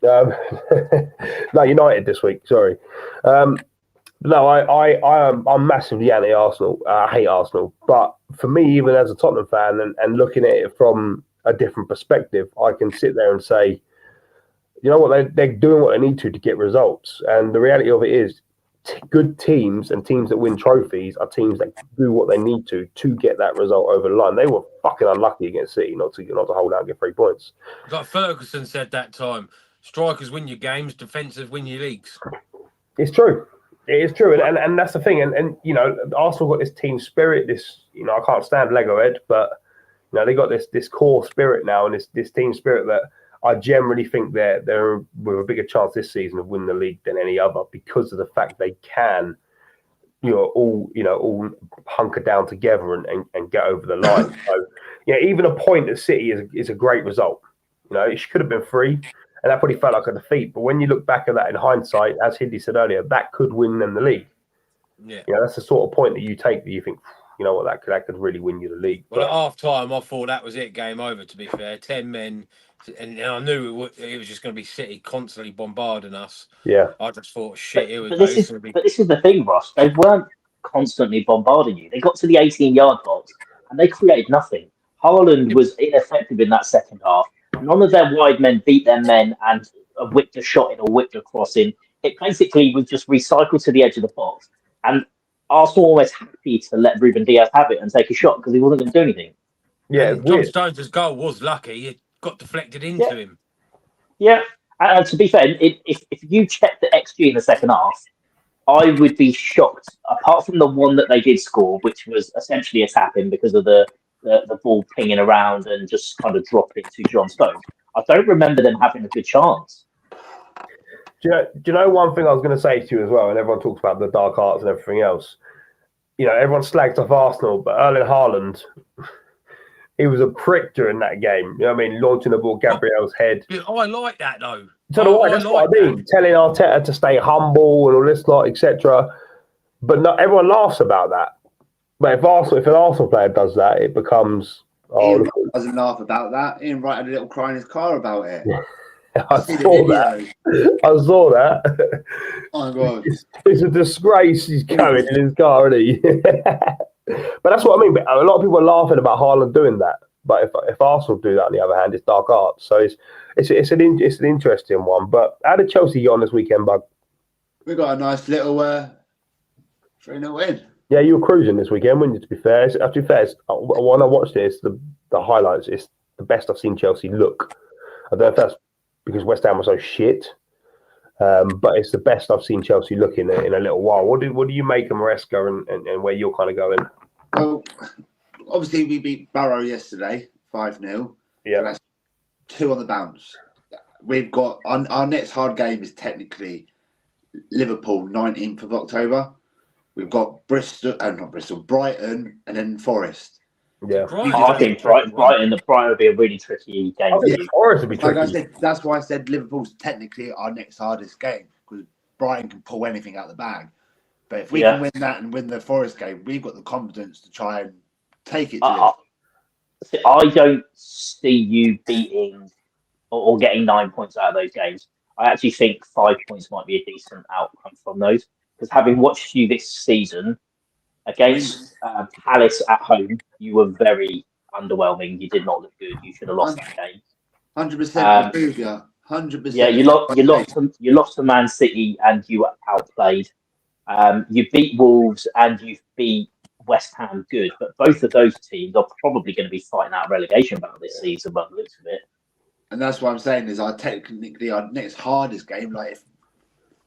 No, United this week. Sorry. No, I'm massively anti-Arsenal. I hate Arsenal, but for me, even as a Tottenham fan and looking at it from a different perspective, I can sit there and say, you know what, they're doing what they need to get results. And the reality of it is, good teams and teams that win trophies are teams that do what they need to get that result over the line. They were fucking unlucky against City not to hold out and get 3 points. Like Ferguson said that time, strikers win your games, defensive win your leagues. It's true. It is true, and that's the thing. And Arsenal got this team spirit. This I can't stand Lego Ed, but they got this core spirit now, and this team spirit that I generally think they're with a bigger chance this season of winning the league than any other because of the fact they can, all hunker down together and get over the line. So even a point at City is a great result. It could have been 3, and that probably felt like a defeat. But when you look back at that in hindsight, as Hindi said earlier, that could win them the league. Yeah, that's the sort of point that you take that you think, that could really win you the league. Well, at half time, I thought that was it, game over. To be fair, 10 men. And I knew it was just going to be City constantly bombarding us. Yeah. I just thought, shit, here we go. But this is the thing, Ross. They weren't constantly bombarding you. They got to the 18-yard box and they created nothing. Haaland was ineffective in that second half. None of their wide men beat their men and whipped a shot in or whipped a cross in. It basically was just recycled to the edge of the box. And Arsenal almost happy to let Ruben Diaz have it and take a shot because he wasn't going to do anything. Yeah, John Stones' goal was lucky. It got deflected into him. Yeah, and to be fair, if you check the XG in the second half, I would be shocked. Apart from the one that they did score, which was essentially a tap-in because of the ball pinging around and just kind of dropping to John Stones, I don't remember them having a good chance. Do you know one thing I was going to say to you as well, and everyone talks about the dark arts and everything else. Everyone slags off Arsenal, but Erling Haaland, he was a prick during that game. You know what I mean? Launching the ball Gabriel's head. I like that, though. That's what I mean. Telling Arteta to stay humble and all this lot, etc. But not everyone laughs about that. But if an Arsenal player does that, it becomes... Ian doesn't laugh about that. Ian had a little cry in his car about it. I saw that. Oh, my God. It's a disgrace he's going in his car, isn't he? But that's what I mean. But a lot of people are laughing about Haaland doing that. But if Arsenal do that, on the other hand, it's dark art. So it's an interesting one. But how did Chelsea get on this weekend, Bug? We got a nice little 3-0 win. Yeah, you were cruising this weekend, weren't you? To be fair, when I watched this, the highlights, it's the best I've seen Chelsea look. I don't know if that's because West Ham was so shit, but it's the best I've seen Chelsea look in a little while. What do you make of Maresca and where you're kind of going? Well, obviously we beat Barrow yesterday, 5-0. Yeah, that's 2 on the bounce. We've got our next hard game is technically Liverpool, 19th of October. We've got Brighton, and then Forest. Yeah. I think Brighton would be a really tricky game I for think you. Forest would be Like I tricky. said, that's why I said Liverpool's technically our next hardest game because Brighton can pull anything out of the bag. But if we can win that and win the Forest game, we've got the confidence to try and take it to Liverpool. I don't see you beating or getting 9 points out of those games. I actually think 5 points might be a decent outcome from those. Because having watched you this season against Palace at home, you were very underwhelming. You did not look good. You should have lost that game. 100% agree with you. 100%. Yeah, you lost to Man City and you were outplayed. You beat Wolves and you beat West Ham good, but both of those teams are probably going to be fighting out relegation battle this season by the looks of it. And that's what I'm saying is our next hardest game. Like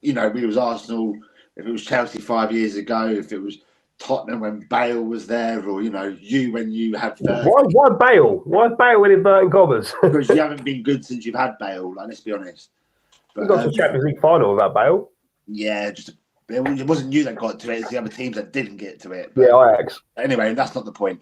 if we was Arsenal, if it was Chelsea 5 years ago, if it was Tottenham when Bale was there, or you when you had. Why Bale? Why Bale with inverted commas? Because you haven't been good since you've had Bale. Like, let's be honest. But, we got to the Champions League final without Bale. Yeah, it wasn't you that got to it. It's the other teams that didn't get to it. But yeah, Ajax. Anyway, that's not the point.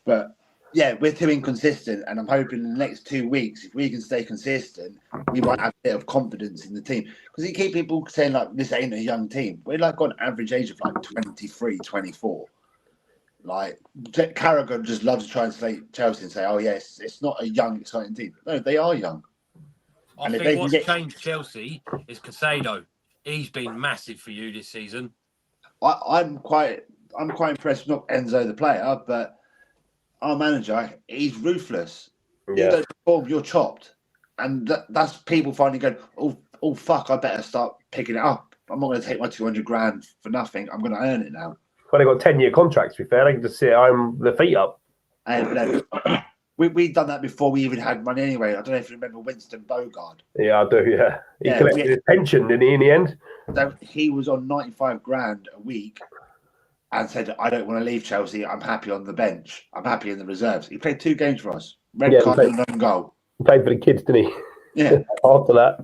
But yeah, we're too inconsistent, and I'm hoping in the next 2 weeks, if we can stay consistent, we might have a bit of confidence in the team. Because you keep people saying like this ain't a young team. We're like on average age of like 23, 24. Like Carragher just loves to translate Chelsea and say, "Oh yes, it's not a young, exciting team." No, they are young. I think what's changed Chelsea is Casado. He's been massive for you this season. I'm quite impressed. Not Enzo the player, but our manager. He's ruthless. Yeah. You don't perform, you're chopped, and that's people finally going, "Oh fuck! I better start picking it up. I'm not going to take my 200 grand for nothing. I'm going to earn it now." Well, they got 10-year contracts. To be fair, they can just sit home, their feet up. And we've done that before. We even had money anyway. I don't know if you remember Winston Bogard. Yeah, I do. Yeah, he collected his pension, didn't he? In the end, so he was on 95 grand a week, and said, "I don't want to leave Chelsea. I'm happy on the bench. I'm happy in the reserves." He played 2 games for us. Red card and an own goal. He played for the kids, didn't he? Yeah. After that,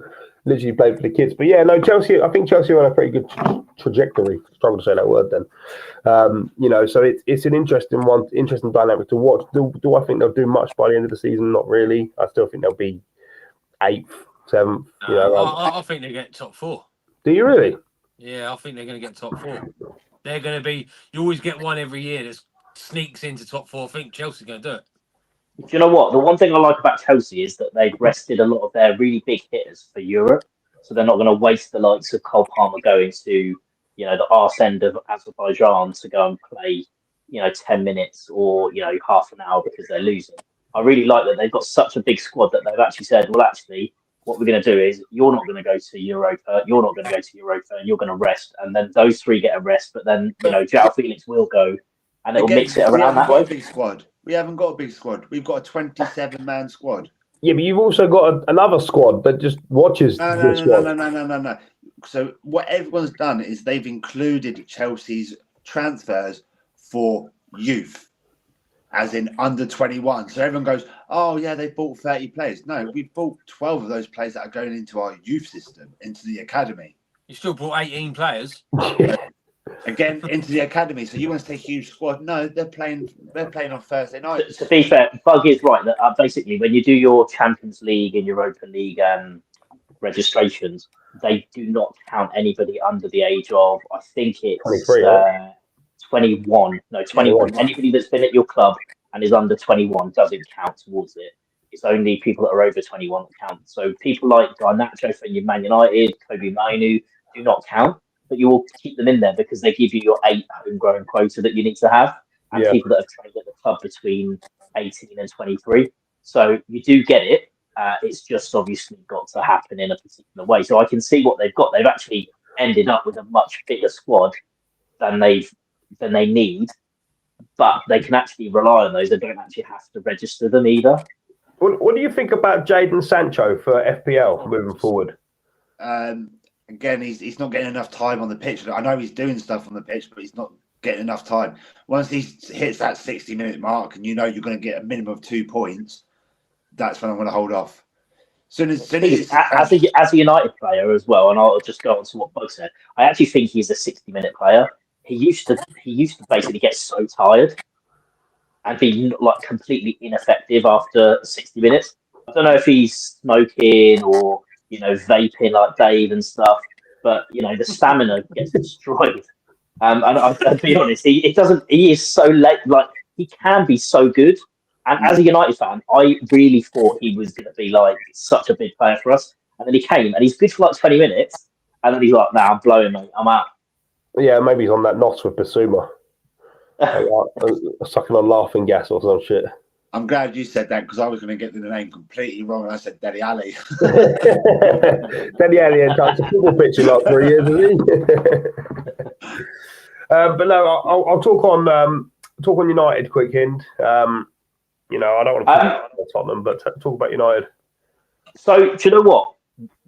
literally played for the kids. But yeah, no, Chelsea. I think Chelsea are on a pretty good trajectory. Struggle to say that word then. So it's an interesting dynamic to watch. Do I think they'll do much by the end of the season? Not really. I still think they'll be 8th, 7th. I think they get top 4. Do you really? Yeah, I think they're going to get top 4. They're going to be. You always get one every year that sneaks into top 4. I think Chelsea's going to do it. Do you know what? The one thing I like about Chelsea is that they've rested a lot of their really big hitters for Europe, so they're not going to waste the likes of Cole Palmer going to the arse end of Azerbaijan to go and play 10 minutes or half an hour because they're losing. I really like that they've got such a big squad that they've actually said, well, actually, what we're going to do is you're not going to go to Europa, you're not going to go to Europa, and you're going to rest, and then those 3 get a rest, but then João Felix will go, and it'll mix it around that way. We haven't got a big squad. We've got a 27-man squad. Yeah, but you've also got another squad that just watches this squad. No. So what everyone's done is they've included Chelsea's transfers for youth, as in under 21. So everyone goes, "Oh yeah, they bought 30 players." No, we bought 12 of those players that are going into our youth system, into the academy. You still brought 18 players. Again, into the academy. So you want to take a huge squad? No, they're playing on Thursday night. To be fair, Bug is right that basically when you do your Champions League and Europa League registrations, they do not count anybody under the age of, I think it's 23, 21. No, 21. Anybody that's been at your club and is under 21 doesn't count towards it. It's only people that are over 21 that count. So people like Garnacho for Man United, Kobe Mainu do not count. But you will keep them in there because they give you your 8 homegrown quota that you need to have, and people that have trained at the club between 18 and 23. So you do get it. It's just obviously got to happen in a particular way. So I can see what they've got. They've actually ended up with a much bigger squad than they need, but they can actually rely on those. They don't actually have to register them either. What do you think about Jadon Sancho for FPL moving forward? Again, he's not getting enough time on the pitch. I know he's doing stuff on the pitch, but he's not getting enough time. Once he hits that 60-minute mark and you're going to get a minimum of 2 points, that's when I'm going to hold off. As a United player as well, and I'll just go on to what Bug said, I actually think he's a 60-minute player. He used to basically get so tired. and be like completely ineffective after 60 minutes. I don't know if he's smoking or vaping like Dave and stuff, but the stamina gets destroyed. And I'll be honest, he doesn't. He is so late. Like he can be so good. And as a United fan, I really thought he was going to be like such a big player for us. And then he came, and he's good for like 20 minutes, and then he's like, "Nah, I'm blowing, mate. I'm out." Yeah, maybe he's on that knot with Basuma. Sucking on laughing gas or some shit. I'm glad you said that because I was going to get the name completely wrong and I said Dele Alli. Dele Alli ain't touched a football pitch in like 3 years, has he? But no, I'll talk on United quick hint. I don't want to talk about Tottenham, but talk about United. So, do you know what?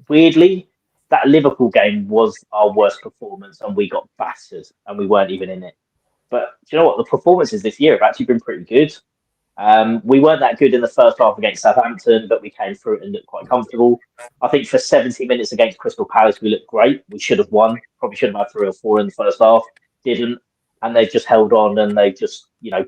Weirdly, that Liverpool game was our worst performance and we got battered and we weren't even in it. But do you know what? The performances this year have actually been pretty good. We weren't that good in the first half against Southampton, but we came through it and looked quite comfortable. I think for 70 minutes against Crystal Palace, we looked great. We should have won. Probably should have had 3 or 4 in the first half. Didn't. And they just held on and they just,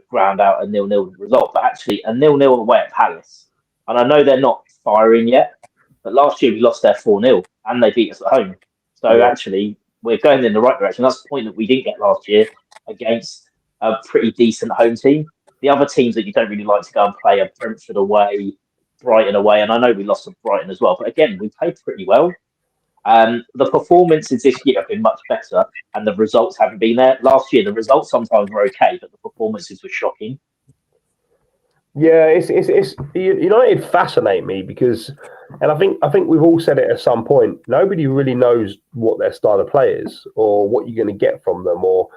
ground out a 0-0 result. But actually, a 0-0 away at Palace. And I know they're not firing yet, but last year we lost their 4-0 and they beat us at home. So actually, we're going in the right direction. That's the point that we didn't get last year against a pretty decent home team. The other teams that you don't really like to go and play are Brentford away, Brighton away, and I know we lost to Brighton as well. But again, we played pretty well. The performances this year have been much better, and the results haven't been there. Last year, the results sometimes were okay, but the performances were shocking. Yeah, it's United fascinate me because, and I think we've all said it at some point. Nobody really knows what their style of play is, or what you're going to get from them, or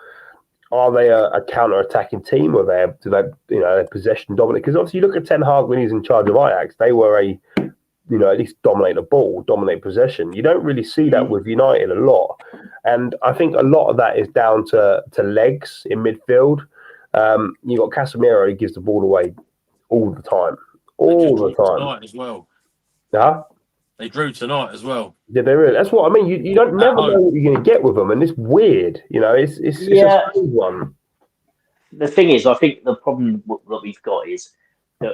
are they a counter-attacking team, or do they possession dominant? Because obviously, you look at Ten Hag when he's in charge of Ajax, they were at least dominate the ball, dominate possession. You don't really see that with United a lot, and I think a lot of that is down to legs in midfield. You got Casemiro, who gives the ball away all the time, Tonight as well. Huh? They drew tonight as well. Yeah, they really. That's what I mean. You don't never know what you're going to get with them, and it's weird. It's a strange one. The thing is, I think the problem that we've got is that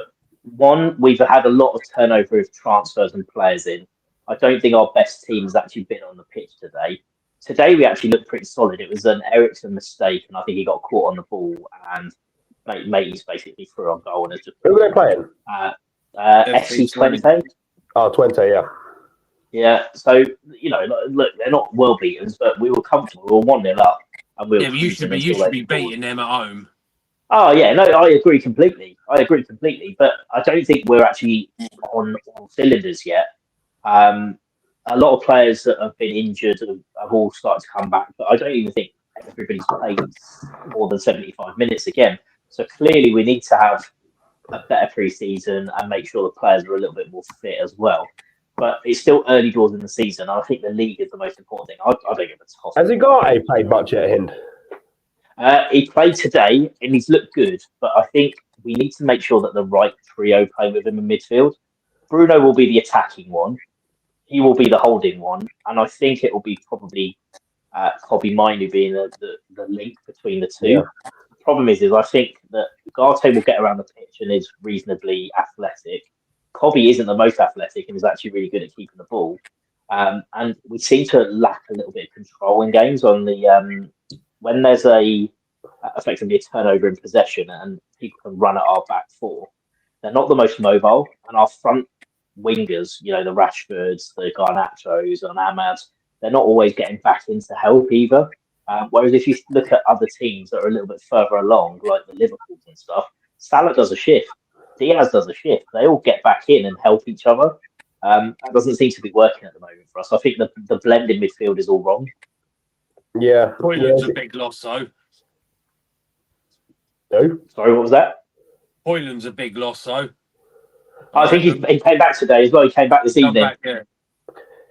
one, we've had a lot of turnover of transfers and players in. I don't think our best team has actually been on the pitch today. Today we actually looked pretty solid. It was an Eriksen mistake, and I think he got caught on the ball, and Mate's basically threw on goal and has just. Who were they playing? FC Twente. Oh, Twente, yeah. Yeah, so, look, they're not world beaters, but we were comfortable. We were 1-0 up. And we were you should be beating them at home. Oh, yeah, no, I agree completely. But I don't think we're actually on all cylinders yet. A lot of players that have been injured have all started to come back, but I don't even think everybody's played more than 75 minutes again. So clearly we need to have a better pre-season and make sure the players are a little bit more fit as well. But it's still early doors in the season. I think the league is the most important thing. I don't give a toss. Has Ugarte played much at Hind? He played today and he's looked good, but I think we need to make sure that the right trio play with him in midfield. Bruno will be the attacking one. He will be the holding one. And I think it will be probably Kobbie Mainoo being the link between the two. Yeah. The problem is I think that Ugarte will get around the pitch and is reasonably athletic. Kobbie isn't the most athletic and is actually really good at keeping the ball. And we seem to lack a little bit of control in games on the when there's effectively a turnover in possession and people can run at our back four. They're not the most mobile, and our front wingers, the Rashfords, the Garnachos, and Ahmads, they're not always getting back in to help either. Whereas if you look at other teams that are a little bit further along, like the Liverpools and stuff, Salah does a shift. Diaz does a shift. They all get back in and help each other. That doesn't seem to be working at the moment for us. I think the blend in midfield is all wrong. Yeah. Hoyland's a big loss, though. No? Sorry, what was that? Hoyland's a big loss, though. I think he came back today as well. He came back this evening.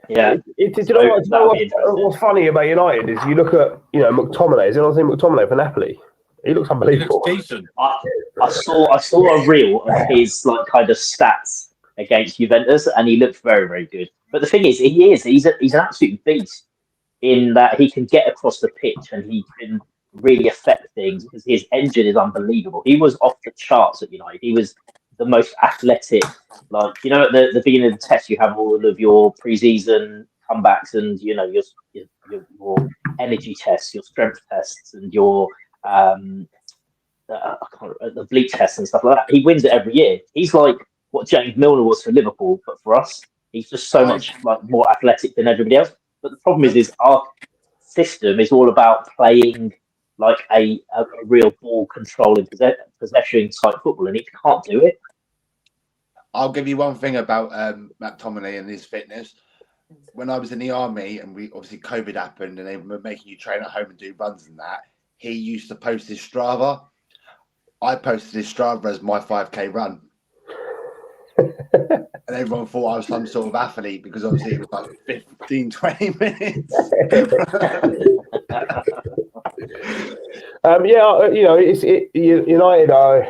Yeah. What's funny about United is you look at, McTominay. Is anyone seen McTominay for Napoli? He looks unbelievable. He looks decent. I saw a reel of his kind of stats against Juventus, and he looked very, very good. But the thing is, he's an absolute beast in that he can get across the pitch and he can really affect things because his engine is unbelievable. He was off the charts at United. He was the most athletic. Like, you know, at the beginning of the test, you have all of your pre-season comebacks and, you know, your energy tests, your strength tests, and your the bleach tests and stuff like that. He wins it every year. He's like what James Milner was for Liverpool, but for us, he's just so much like more athletic than everybody else. But the problem is our system is all about playing like a real ball controlling possession type football, and he can't do it. I'll give you one thing about McTominay and his fitness. When I was in the army and we obviously COVID happened and they were making you train at home and do runs and that, he used to post his Strava. I posted his Strava as my 5K run. And everyone thought I was some sort of athlete because obviously it was like 15, 20 minutes. You know, United.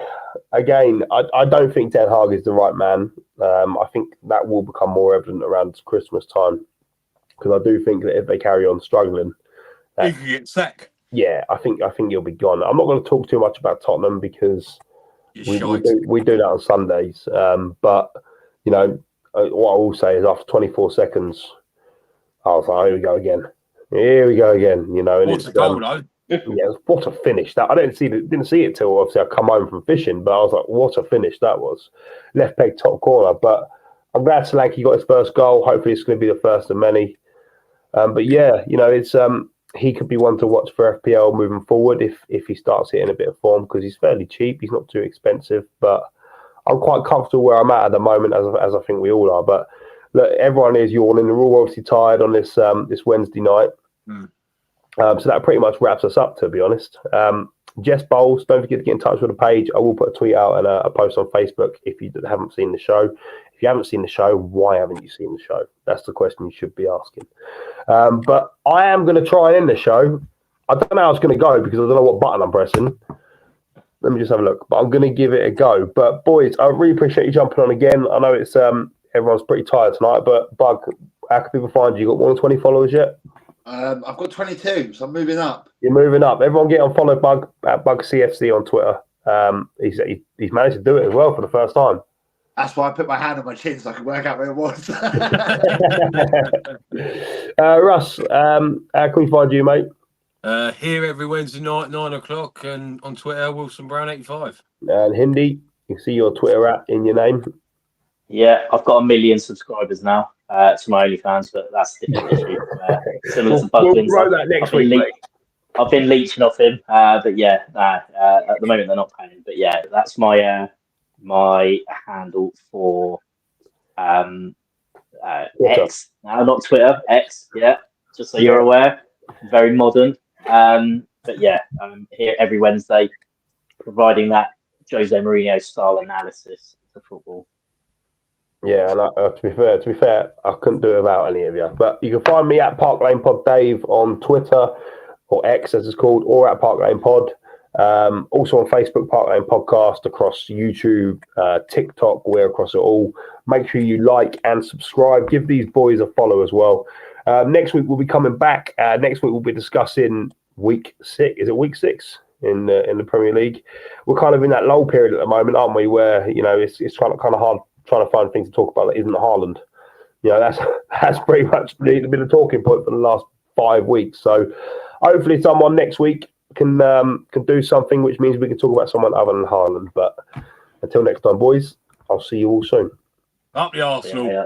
Again, I don't think Ten Hag is the right man. I think that will become more evident around Christmas time because I do think that if they carry on struggling, he can get sacked. Yeah, I think he'll be gone. I'm not going to talk too much about Tottenham because we do that on Sundays. But you know, what I will say is after 24 seconds, I was like, here we go again. Here we go again. You know, and What's the goal though? Yeah, what a finish! That I didn't see it till obviously I come home from fishing, but I was like, what a finish that was! Left peg top corner. But I'm glad Solanke got his first goal. Hopefully, it's going to be the first of many. But yeah, you know, it's he could be one to watch for FPL moving forward if he starts hitting a bit of form because he's fairly cheap. He's not too expensive, but I'm quite comfortable where I'm at the moment, as I think we all are. But look, everyone is yawning. They're all obviously tired on this Wednesday night. So that pretty much wraps us up, to be honest. Jess Bowles, don't forget to get in touch with the page. I will put a tweet out and a post on Facebook if you haven't seen the show. If you haven't seen the show, why haven't you seen the show? That's the question you should be asking. But I am going to try and end the show. I don't know how it's going to go because I don't know what button I'm pressing. Let me just have a look. But I'm going to give it a go. But boys, I really appreciate you jumping on again. I know it's everyone's pretty tired tonight, but Bug, how can people find you? You got more than 20 followers yet? I've got 22, so I'm moving up. You're moving up. Everyone get on follow Bug at BugCFC on Twitter. He's managed to do it as well for the first time. That's why I put my hand on my chin so I could work out where it was. Russ, how can we find you, mate? Here every Wednesday night, 9 o'clock, and on Twitter, Wilson Brown 85. And Hindi, you can see your Twitter at in your name. Yeah, I've got 1 million subscribers now to my OnlyFans, but that's a different issue. Similar to Buglins. We'll that next week, mate. I've been leeching off him, but yeah, at the moment they're not paying. But yeah, that's my my handle for X. No, not Twitter. X. Yeah, just so you're aware. Very modern. But yeah, I'm here every Wednesday, providing that Jose Mourinho style analysis to football. Yeah, and to be fair, I couldn't do it without any of you. But you can find me at Park Lane Pod Dave on Twitter, or X as it's called, or at Park Lane Pod. Also on Facebook, Park Lane Podcast, across YouTube, TikTok, we're across it all. Make sure you like and subscribe. Give these boys a follow as well. Next week we'll be coming back. Next week we'll be discussing week 6. Is it week 6 in the Premier League? We're kind of in that lull period at the moment, aren't we? Where it's kind of hard trying to find things to talk about that isn't Haaland. That's pretty much been the talking point for the last 5 weeks. So hopefully someone next week can do something, which means we can talk about someone other than Haaland. But until next time, boys, I'll see you all soon. Up the Arsenal. Yeah.